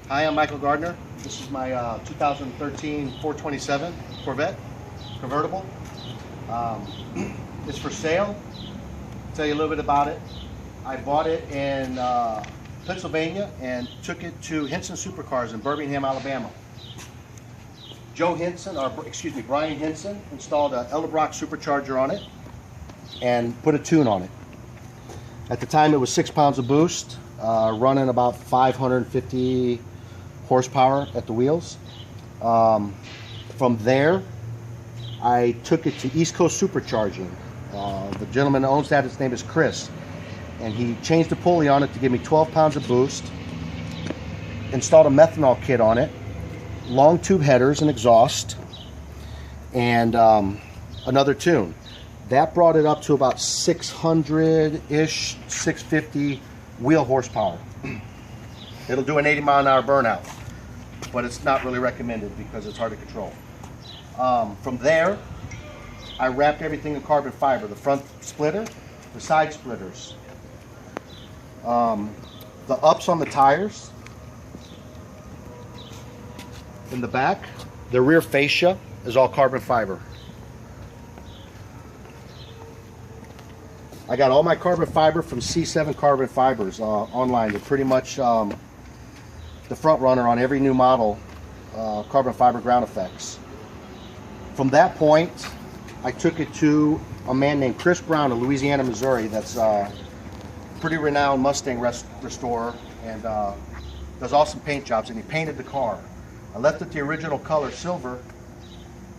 Hi, I'm Michael Gardner. This is my 2013 427 Corvette convertible. It's for sale. I'll tell you a little bit about it. I bought it in Pennsylvania and took it to Hinson Supercharged in Birmingham, Alabama. Brian Hinson installed an Edelbrock supercharger on it and put a tune on it. At the time it was 6 pounds of boost, running about 550 horsepower at the wheels. From there, I took it to East Coast Supercharging. The gentleman that owns that, his name is Chris, and he changed the pulley on it to give me 12 pounds of boost, installed a methanol kit on it, long tube headers and exhaust, and another tune. That brought it up to about 600-ish, 650 wheel horsepower. It'll do an 80-mile-an-hour burnout, but it's not really recommended because it's hard to control. From there, I wrapped everything in carbon fiber. The front splitter, the side splitters, the ups on the tires, in the back, the rear fascia is all carbon fiber. I got all my carbon fiber from C7 Carbon Fibers online. They're pretty much the front runner on every new model carbon fiber ground effects. From that point, I took it to a man named Chris Brown of Louisiana, Missouri. That's a pretty renowned Mustang restorer and does awesome paint jobs, and he painted the car. I left it the original color, silver,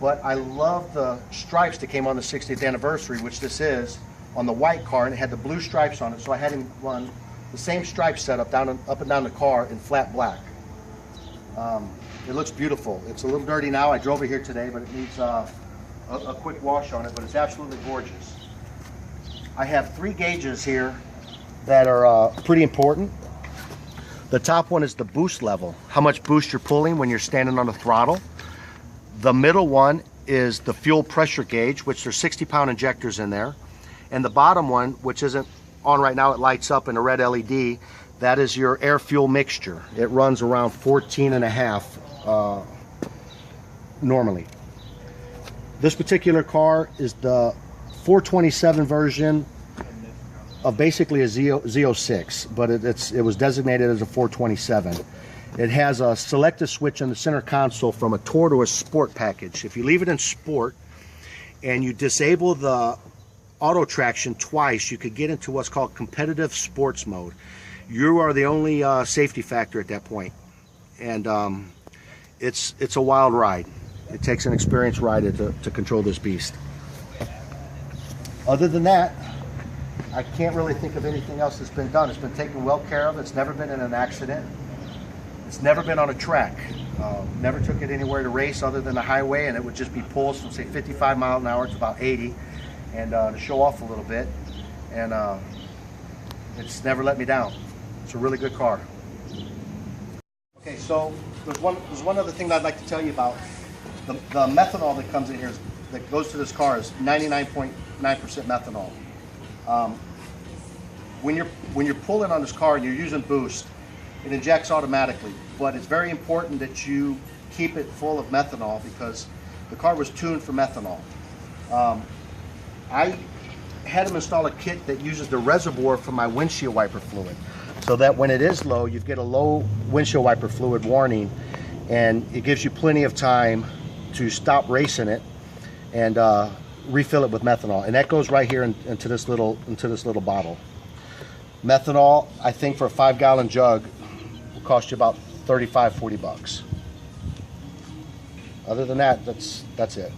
but I love the stripes that came on the 60th anniversary, which this is, on the white car, and it had the blue stripes on it, so I had him run the same stripe setup up and down the car in flat black. It looks beautiful. It's a little dirty now. I drove it here today, but it needs a quick wash on it, but it's absolutely gorgeous. I have 3 gauges here that are pretty important. The top one is the boost level, how much boost you're pulling when you're standing on the throttle. The middle one is the fuel pressure gauge, which there's 60-pound injectors in there. And the bottom one, which isn't on right now, it lights up in a red LED, that is your air-fuel mixture. It runs around 14.5 normally. This particular car is the 427 version of basically a Z06, but it was designated as a 427. It has a selective switch on the center console from a Tour to a Sport package. If you leave it in Sport and you disable the auto traction twice, you could get into what's called competitive sports mode. You are the only safety factor at that point, and it's a wild ride. It takes an experienced rider to control this beast. Other than that, I can't really think of anything else that's been done. It's been taken well care of. It's never been in an accident. It's never been on a track. Never took it anywhere to race other than the highway, and it would just be pulls from say 55 miles an hour to about 80, and to show off a little bit. And it's never let me down. It's a really good car. Okay, so there's one other thing that I'd like to tell you about. The methanol that comes in here, that goes to this car, is 99.9% methanol. When you're pulling on this car and you're using boost, it injects automatically, but it's very important that you keep it full of methanol because the car was tuned for methanol. I had them install a kit that uses the reservoir from my windshield wiper fluid, so that when it is low, you get a low windshield wiper fluid warning, and it gives you plenty of time to stop racing it and refill it with methanol. And that goes right here into this little bottle. Methanol, I think for a 5-gallon jug, will cost you about $35–40 bucks. Other than that, that's it.